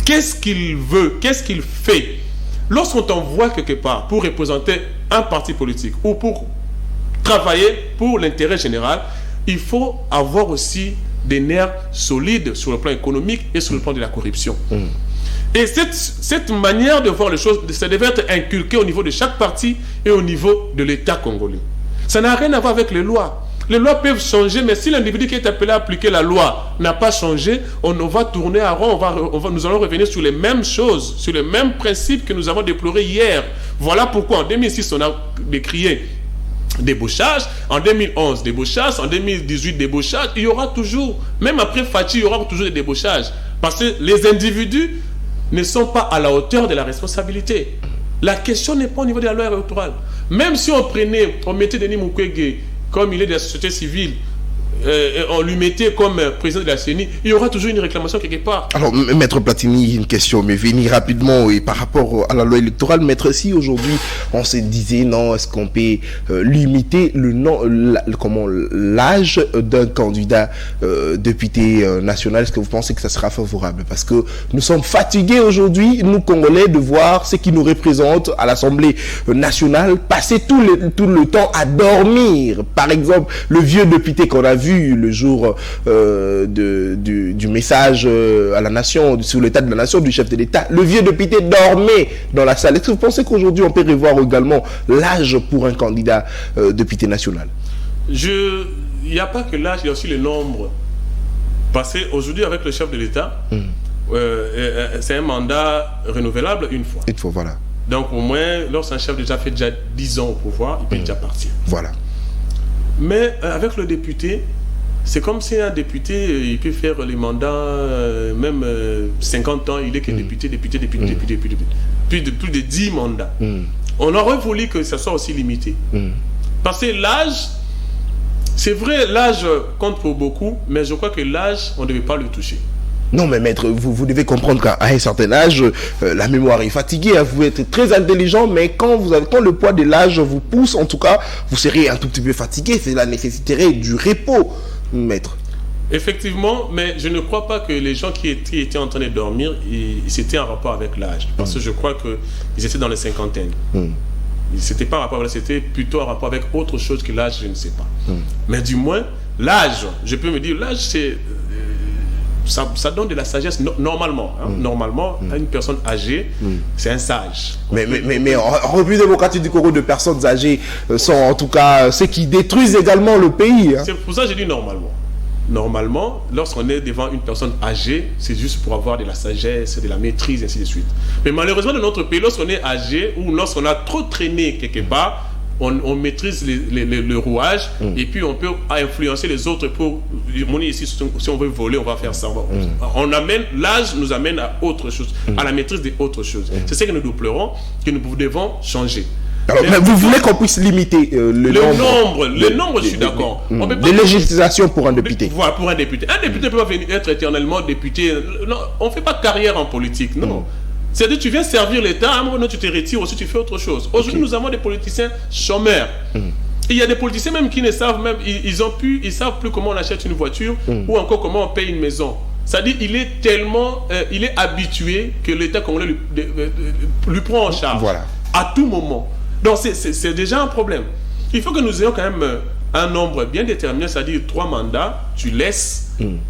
Qu'est-ce qu'il veut? Qu'est-ce qu'il fait? Lorsqu'on t'envoie quelque part pour représenter un parti politique ou pour travailler pour l'intérêt général, il faut avoir aussi des nerfs solides sur le plan économique et sur le plan de la corruption. Et cette manière de voir les choses, ça devait être inculqué au niveau de chaque parti et au niveau de l'État congolais. Ça n'a rien à voir avec les lois. Les lois peuvent changer, mais si l'individu qui est appelé à appliquer la loi n'a pas changé, on va tourner à rond, nous allons revenir sur les mêmes choses, sur les mêmes principes que nous avons déplorés hier. Voilà pourquoi en 2006, on a décrié débauchage, en 2011 débauchage, en 2018 débauchage. Il y aura toujours, même après Fachi, il y aura toujours des débauchages. Parce que les individus ne sont pas à la hauteur de la responsabilité. La question n'est pas au niveau de la loi électorale. Même si on mettait Denis Mukwege comme il est de la société civile, on lui mettait comme président de la CENI, il y aura toujours une réclamation quelque part. Alors, Maître Platini, une question m'est venue rapidement et par rapport à la loi électorale. Maître, si aujourd'hui on se disait non, est-ce qu'on peut limiter l'âge d'un candidat député national, est-ce que vous pensez que ça sera favorable? Parce que nous sommes fatigués aujourd'hui, nous Congolais, de voir ceux qui nous représentent à l'Assemblée nationale passer tout le temps à dormir. Par exemple, le vieux député qu'on a vu le jour du message à la nation, sur l'état de la nation du chef de l'État, le vieux député dormait dans la salle. Est-ce que vous pensez qu'aujourd'hui on peut revoir également l'âge pour un candidat député national? Il n'y a pas que l'âge, il y a aussi le nombre. Parce qu'aujourd'hui, avec le chef de l'État, c'est un mandat renouvelable une fois. Une fois, voilà. Donc au moins, lorsqu'un chef déjà fait 10 ans au pouvoir, il peut déjà partir. Voilà. Mais avec le député, c'est comme si un député, il peut faire les mandats, même 50 ans, il est que député. Plus de 10 mandats. On aurait voulu que ça soit aussi limité. Parce que l'âge, c'est vrai, l'âge compte pour beaucoup, mais je crois que l'âge, on ne devait pas le toucher. Non, mais maître, vous devez comprendre qu'à un certain âge, la mémoire est fatiguée. Hein, vous êtes très intelligent, mais quand le poids de l'âge vous pousse, en tout cas, vous serez un tout petit peu fatigué. Cela nécessiterait du repos, maître. Effectivement, mais je ne crois pas que les gens qui étaient en train de dormir, c'était en rapport avec l'âge. Parce que je crois qu'ils étaient dans les cinquantaines. C'était pas en rapport avec, c'était plutôt en rapport avec autre chose que l'âge, je ne sais pas. Mais du moins, l'âge, je peux me dire, l'âge, c'est... Ça donne de la sagesse normalement. Normalement, une personne âgée, c'est un sage. Mais en République démocratique du Congo, de personnes âgées sont en tout cas ceux qui détruisent également le pays. Hein. C'est pour ça que je dis normalement. Normalement, lorsqu'on est devant une personne âgée, c'est juste pour avoir de la sagesse, de la maîtrise, et ainsi de suite. Mais malheureusement, dans notre pays, lorsqu'on est âgé ou lorsqu'on a trop traîné quelque part, on maîtrise le rouage et puis on peut influencer les autres pour ici, si on veut voler, on va faire ça. L'âge nous amène à autre chose, à la maîtrise d'autres choses. C'est ce que nous déplorons, que nous devons changer. Alors, mais vous voulez qu'on puisse limiter le nombre, je suis d'accord. Les législations pour un député. Voilà, pour un député. Un député ne peut pas venir être éternellement député. Non, on ne fait pas carrière en politique, non. C'est-à-dire tu viens servir l'État, à un moment donné tu te retires, aussi tu fais autre chose. Aujourd'hui, nous avons des politiciens chômeurs. Il y a des politiciens même qui ne savent même, ils savent plus comment on achète une voiture ou encore comment on paye une maison. C'est-à-dire il est tellement, il est habitué que l'État congolais lui prend en charge à tout moment. Donc c'est déjà un problème. Il faut que nous ayons quand même un nombre bien déterminé, c'est-à-dire 3 mandats, tu laisses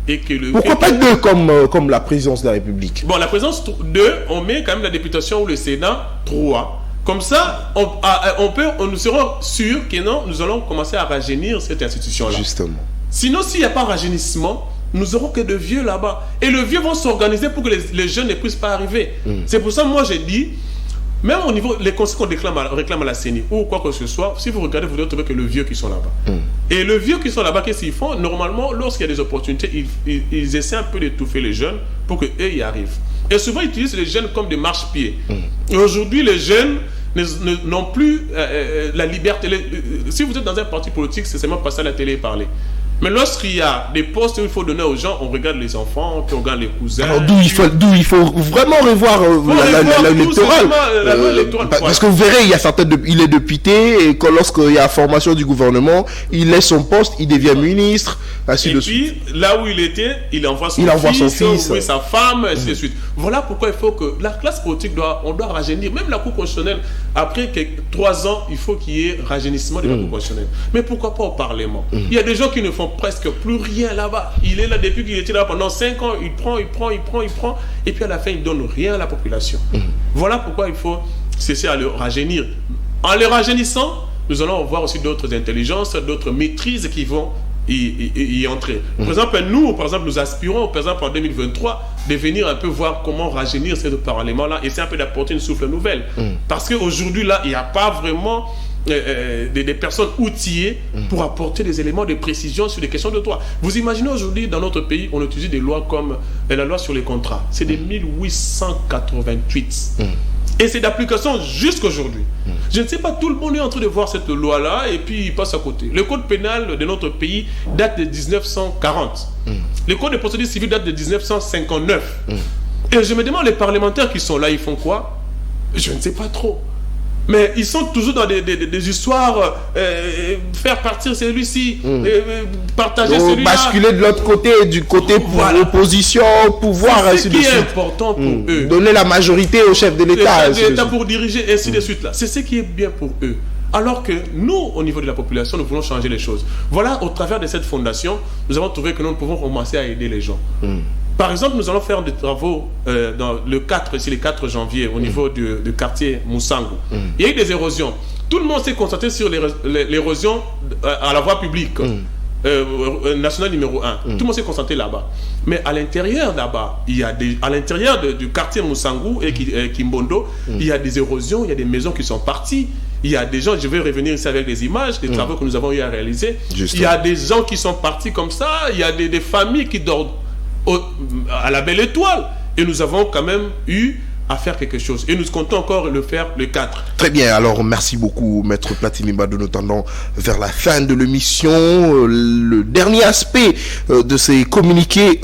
et que le... Pourquoi pas 2 comme la présidence de la République? Bon, la présidence 2, on met quand même la députation ou le Sénat 3. Comme ça, nous serons sûrs que non, nous allons commencer à rajeunir cette institution-là. Justement. Sinon, s'il n'y a pas rajeunissement, nous n'aurons que de vieux là-bas. Et les vieux vont s'organiser pour que les jeunes ne puissent pas arriver. C'est pour ça que moi j'ai dit, même au niveau des conseils qu'on réclame à la CENI ou quoi que ce soit, si vous regardez, vous devez trouver que les vieux qui sont là-bas. Et les vieux qui sont là-bas, qu'est-ce qu'ils font? Normalement, lorsqu'il y a des opportunités, ils essaient un peu d'étouffer les jeunes pour qu'eux y arrivent. Et souvent, ils utilisent les jeunes comme des marche-pieds. Et aujourd'hui, les jeunes, n'ont plus la liberté. Si vous êtes dans un parti politique, c'est seulement passer à la télé et parler. Mais lorsqu'il y a des postes où il faut donner aux gens, on regarde les enfants, puis on regarde les cousins. Alors d'où il faut vraiment revoir l'électoral. Parce que vous verrez, il y a il est député, et lorsqu'il y a formation du gouvernement, il laisse son poste, il devient ministre, ainsi de suite. Et puis, là où il était, il envoie son fils, ou sa femme, ainsi de suite. Voilà pourquoi il faut que la classe politique on doit rajeunir. Même la Cour constitutionnelle, après 3 ans, il faut qu'il y ait rajeunissement de la Cour constitutionnelle. Mais pourquoi pas au Parlement? Il y a des gens qui ne font presque plus rien là-bas. Il est là depuis qu'il était là pendant 5 ans, il prend, et puis à la fin, il ne donne rien à la population. Voilà pourquoi il faut cesser à le rajeunir. En le rajeunissant, nous allons voir aussi d'autres intelligences, d'autres maîtrises qui vont y entrer. Par exemple, nous aspirons, par exemple, en 2023, de venir un peu voir comment rajeunir ce Parlement-là, et c'est un peu d'apporter une souffle nouvelle. Parce qu'aujourd'hui, là, il n'y a pas vraiment des personnes outillées pour apporter des éléments de précision sur les questions de droit. Vous imaginez aujourd'hui, dans notre pays, on utilise des lois comme la loi sur les contrats. C'est de 1888. Et c'est d'application jusqu'aujourd'hui. Je ne sais pas, tout le monde est en train de voir cette loi-là et puis il passe à côté. Le code pénal de notre pays date de 1940. Le code de procédure civile date de 1959. Et je me demande, les parlementaires qui sont là, ils font quoi? Je ne sais pas trop. Mais ils sont toujours dans des histoires, faire partir celui-ci, partager celui-là. Basculer de l'autre côté, du côté pour l'opposition, pouvoir, ainsi de suite. C'est ce qui est important pour eux. Donner la majorité au chef de l'État. L'État pour diriger, ainsi de suite. C'est ce qui est bien pour eux. Alors que nous, au niveau de la population, nous voulons changer les choses. Voilà, au travers de cette fondation, nous avons trouvé que nous pouvons commencer à aider les gens. Par exemple, nous allons faire des travaux dans le 4 janvier au niveau du quartier Moussango. Il y a eu des érosions. Tout le monde s'est concentré sur l'érosion à la voie publique, nationale numéro 1. Tout le monde s'est concentré là-bas. Mais à l'intérieur là-bas, à l'intérieur du quartier Moussango et Kimbondo, il y a des érosions, il y a des maisons qui sont parties. Il y a des gens, je vais revenir ici avec des images, des travaux que nous avons eu à réaliser. Il y a des gens qui sont partis comme ça, il y a des familles qui dorment à la belle étoile, et nous avons quand même eu à faire quelque chose, et nous comptons encore le faire le 4. Très bien, alors merci beaucoup Maître Platini Bado. Nous tendons vers la fin de l'émission. Le dernier aspect de ces communiqués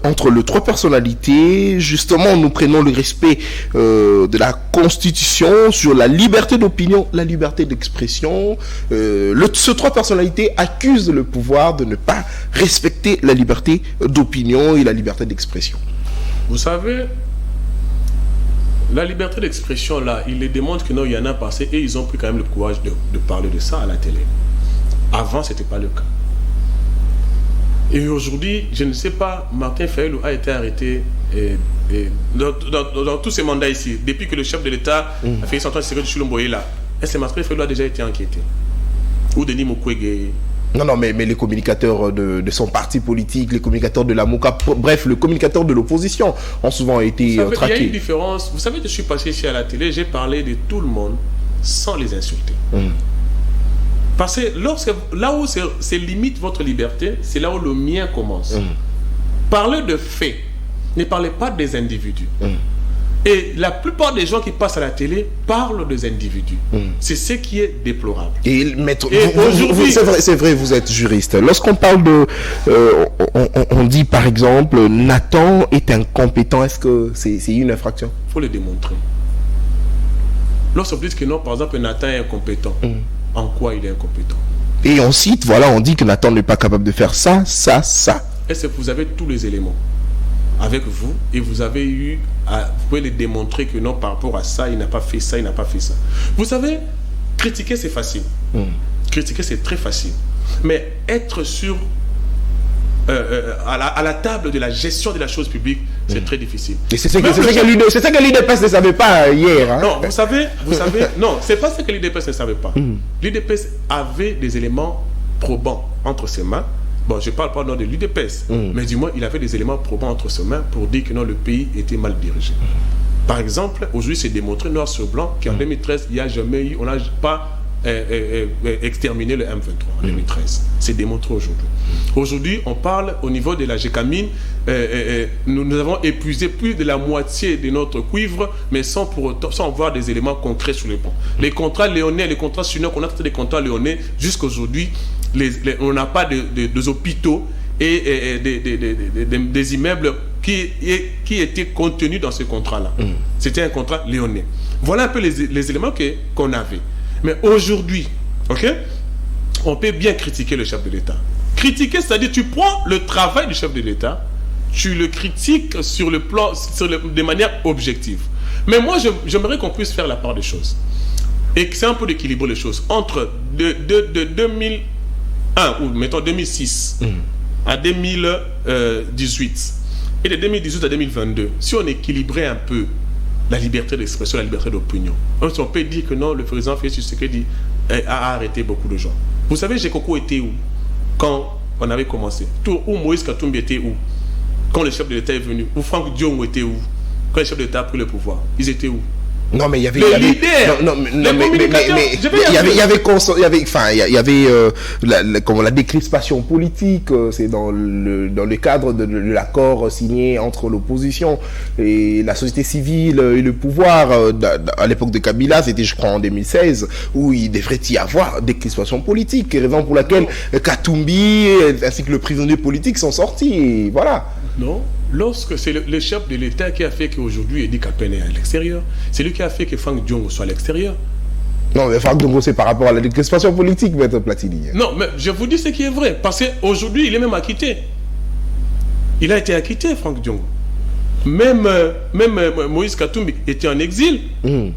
entre les 3 personnalités, justement, nous prenons le respect de la Constitution sur la liberté d'opinion, la liberté d'expression. Ces 3 personnalités accusent le pouvoir de ne pas respecter la liberté d'opinion et la liberté d'expression. Vous savez, la liberté d'expression, là, ils les démontrent que non, il y en a passé, et ils ont pris quand même le courage de parler de ça à la télé. Avant, ce n'était pas le cas. Et aujourd'hui, je ne sais pas, Martin Fayulu a été arrêté dans tous ces mandats ici, depuis que le chef de l'État a fait son temps de sécurité de Chilombo est là. Est-ce que Martin Fayulu a déjà été enquêté? Ou Denis Mukwege? Non, mais les communicateurs de son parti politique, les communicateurs de la MOCA, bref, les communicateurs de l'opposition ont souvent été traqués. Il y a une différence. Vous savez, je suis passé ici à la télé, j'ai parlé de tout le monde sans les insulter. Parce que là où c'est limite votre liberté, c'est là où le mien commence. Parlez de faits, ne parlez pas des individus. Et la plupart des gens qui passent à la télé parlent des individus. C'est ce qui est déplorable. Et maître, c'est vrai, vous êtes juriste. Lorsqu'on parle on dit par exemple, Nathan est incompétent, est-ce que c'est une infraction? Il faut le démontrer. Lorsqu'on dit que non, par exemple, Nathan est incompétent, en quoi il est incompétent? Et on cite, voilà, on dit que Nathan n'est pas capable de faire ça, ça, ça. Est-ce que vous avez tous les éléments avec vous, et vous pouvez les démontrer que non, par rapport à ça, il n'a pas fait ça, il n'a pas fait ça. Vous savez, critiquer c'est facile. Critiquer c'est très facile. Mais être à la table de la gestion de la chose publique, c'est très difficile. Et c'est ça que l'IDPS ne savait pas hier. Hein? Non, vous savez, non, c'est pas ce que l'IDPS ne savait pas. L'IDPS avait des éléments probants entre ses mains. Bon, je ne parle pas de l'UDPS, mais du moins, il avait des éléments probants entre ses mains pour dire que non, le pays était mal dirigé. Par exemple, aujourd'hui, c'est démontré noir sur blanc qu'en 2013, il n'y a jamais eu, on n'a pas exterminé le M23 en 2013. C'est démontré aujourd'hui. Aujourd'hui, on parle au niveau de la GECAMIN, nous avons épuisé plus de la moitié de notre cuivre, mais sans voir des éléments concrets sur les ponts. Les contrats léonais, les contrats sunnais, qu'on a traité des contrats léonais, jusqu'à aujourd'hui, on n'a pas des hôpitaux et des immeubles qui étaient contenus dans ce contrat-là. C'était un contrat léonais. Voilà un peu les éléments qu'on avait. Mais aujourd'hui, on peut bien critiquer le chef de l'État. Critiquer, c'est-à-dire tu prends le travail du chef de l'État, tu le critiques sur le plan, de manière objective. Mais moi, j'aimerais qu'on puisse faire la part des choses. Et que c'est un peu d'équilibrer les choses. Entre de 2001, ou mettons 2006, à 2018, et de 2018 à 2022, si on équilibrait un peu la liberté d'expression, la liberté d'opinion, on peut dire que non, le président Félix Tshisekedi a arrêté beaucoup de gens. Vous savez, Gekoko était où quand on avait commencé? Où Moïse Katumbi était où quand le chef de l'État est venu? Où Franck Diongo était où quand le chef de l'État a pris le pouvoir? Ils étaient où? Non, mais il y avait la décrispation politique, c'est dans le cadre de l'accord signé entre l'opposition et la société civile et le pouvoir à l'époque de Kabila, c'était je crois en 2016, où il devrait y avoir décrispation politique, raison pour laquelle Katumbi ainsi que le prisonnier politique sont sortis, et voilà. Non, lorsque c'est le chef de l'État qui a fait qu'aujourd'hui Edi Kapene est à l'extérieur, c'est lui qui a fait que Franck Diongo soit à l'extérieur. Non, mais Franck Diongo, c'est par rapport à la décrispation politique, Maître Platini. Non, mais je vous dis ce qui est vrai, parce qu'aujourd'hui, il est même acquitté. Il a été acquitté, Franck Diongo. Même Moïse Katumbi était en exil.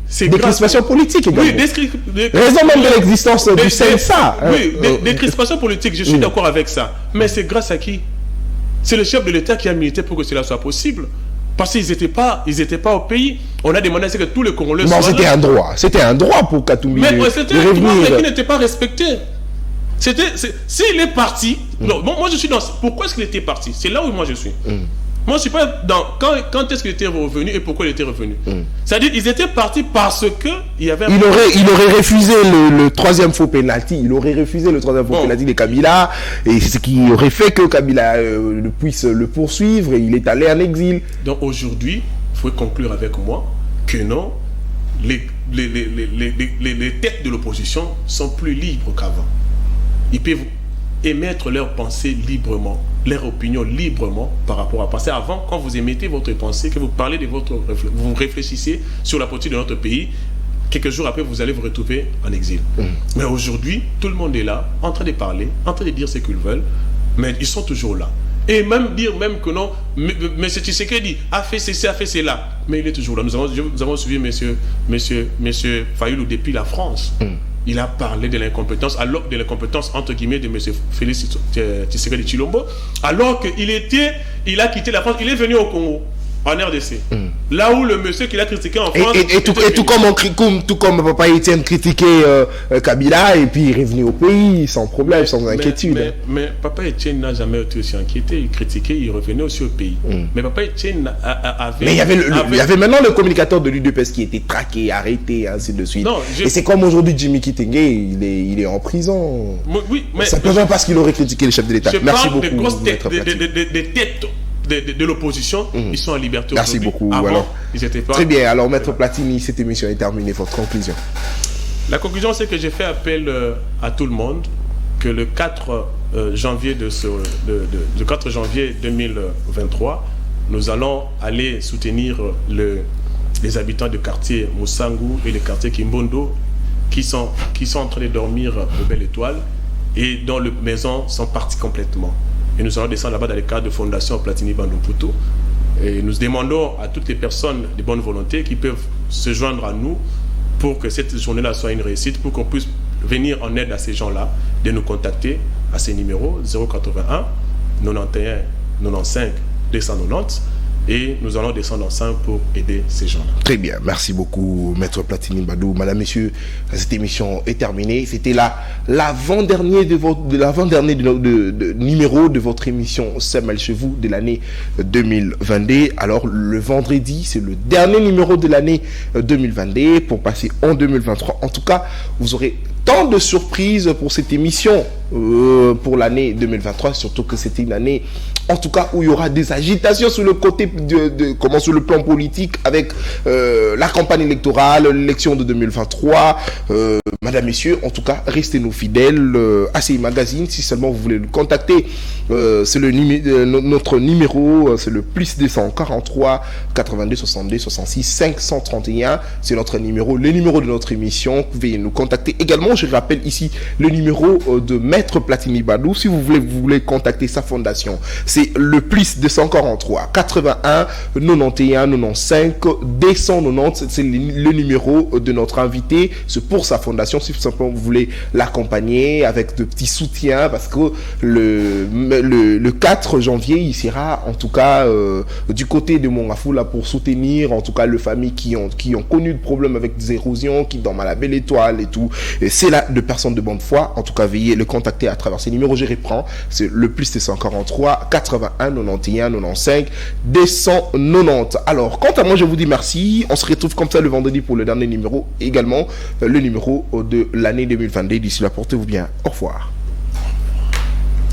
C'est décrispation politique également. Oui, raison même de l'existence du CNSA. Oui, décrispation politique, je suis d'accord avec ça. Mais c'est grâce à qui? C'est le chef de l'État qui a milité pour que cela soit possible. Parce qu'ils n'étaient pas au pays. On a demandé à ce que tous les Congolais soient là. C'était un droit. C'était un droit pour Katumbi. Mais c'était un droit qui n'était pas respecté. S'il est parti... Non, moi je suis dans... Pourquoi est-ce qu'il était parti? C'est là où moi je suis. Moi, je ne suis pas dans... Quand est-ce qu'il était revenu et pourquoi il était revenu? C'est-à-dire qu'ils étaient partis parce qu'il y avait... Il aurait refusé le troisième faux pénalty. Il aurait refusé le troisième faux pénalty de Kabila. Et c'est ce qui aurait fait que Kabila puisse le poursuivre. Et il est allé en exil. Donc aujourd'hui, il faut conclure avec moi que non, les têtes de l'opposition sont plus libres qu'avant. Ils peuvent émettre leurs pensées librement, leur opinion librement par rapport à passer. Avant, quand vous émettez votre pensée, que vous parlez de vous réfléchissez sur la politique de notre pays, quelques jours après, vous allez vous retrouver en exil. Mais aujourd'hui, tout le monde est là, en train de parler, en train de dire ce qu'ils veulent, mais ils sont toujours là. Et même dire même que non, M. Tshisekedi a fait ceci, a fait cela, mais il est toujours là. Nous avons suivi M. Fayoulou depuis la France. Il a parlé de l'incompétence, alors de l'incompétence entre guillemets de M. Félix Tshisekedi Tshilombo, alors il a quitté la France, il est venu au Congo, en RDC. Là où le monsieur qu'il a critiqué en France... Et tout comme Papa Etienne critiquait Kabila, et puis il est revenu au pays sans problème, sans inquiétude. Mais Papa Etienne n'a jamais été aussi inquiété, il critiquait, il revenait aussi au pays. Mais Papa Etienne avait... Mais il y avait maintenant le communicateur de l'UDPS qui était traqué, arrêté, ainsi de suite. Non, et c'est comme aujourd'hui Jimmy Kitenge, il est en prison. Oui, mais... Simplement parce qu'il aurait critiqué le chef de l'État. Merci beaucoup. Des têtes de l'opposition, ils sont en liberté. Merci beaucoup. Avant, alors, ils étaient pas... Très bien, alors Maître Platini, cette émission est terminée. Votre conclusion? La conclusion, c'est que j'ai fait appel à tout le monde que le 4 janvier 2023, nous allons aller soutenir les habitants du quartier Moussangu et le quartier Kimbondo qui sont en train de dormir de Belle Étoile et dont les maisons sont parties complètement. Et nous allons descendre là-bas dans le cadre de Fondation Platini Bandung-Putu. Et nous demandons à toutes les personnes de bonne volonté qui peuvent se joindre à nous pour que cette journée-là soit une réussite, pour qu'on puisse venir en aide à ces gens-là, de nous contacter à ces numéros 081 91 95 290. Et nous allons descendre ensemble pour aider ces gens-là. Très bien, merci beaucoup Maître Platini Mbadou. Madame, Messieurs, cette émission est terminée. C'était l'avant-dernier numéro de votre émission Semel chez vous de l'année 2022. Alors le vendredi, c'est le dernier numéro de l'année 2022 pour passer en 2023. En tout cas, vous aurez tant de surprises pour cette émission pour l'année 2023, surtout que c'était une année en tout cas où il y aura des agitations sur le côté comment sur le plan politique avec la campagne électorale, l'élection de 2023. Madame, messieurs, en tout cas, restez-nous fidèles à ces magazines. Si seulement vous voulez le contacter, c'est notre numéro, c'est le plus 243 82 62 66 531. C'est notre numéro, le numéro de notre émission. Vous pouvez nous contacter également. Je rappelle ici le numéro de Maître Platini Badou. Si vous voulez contacter sa fondation, c'est le plus 243 81 91 95 290. C'est le numéro de notre invité. C'est pour sa fondation. Si simplement vous voulez l'accompagner avec de petits soutiens, parce que le 4 janvier, il sera en tout cas du côté de Mongafula pour soutenir en tout cas les familles qui ont connu de problèmes avec des érosions, qui dorment à la Belle Étoile et tout. Et c'est là de personnes de bonne foi. En tout cas, veuillez le contacter à travers ces numéros. Je reprends. C'est le plus 243 81 91 95 290. Alors, quant à moi, je vous dis merci. On se retrouve comme ça le vendredi pour le dernier numéro. Également, le numéro de l'année 2022. D'ici là, portez-vous bien. Au revoir.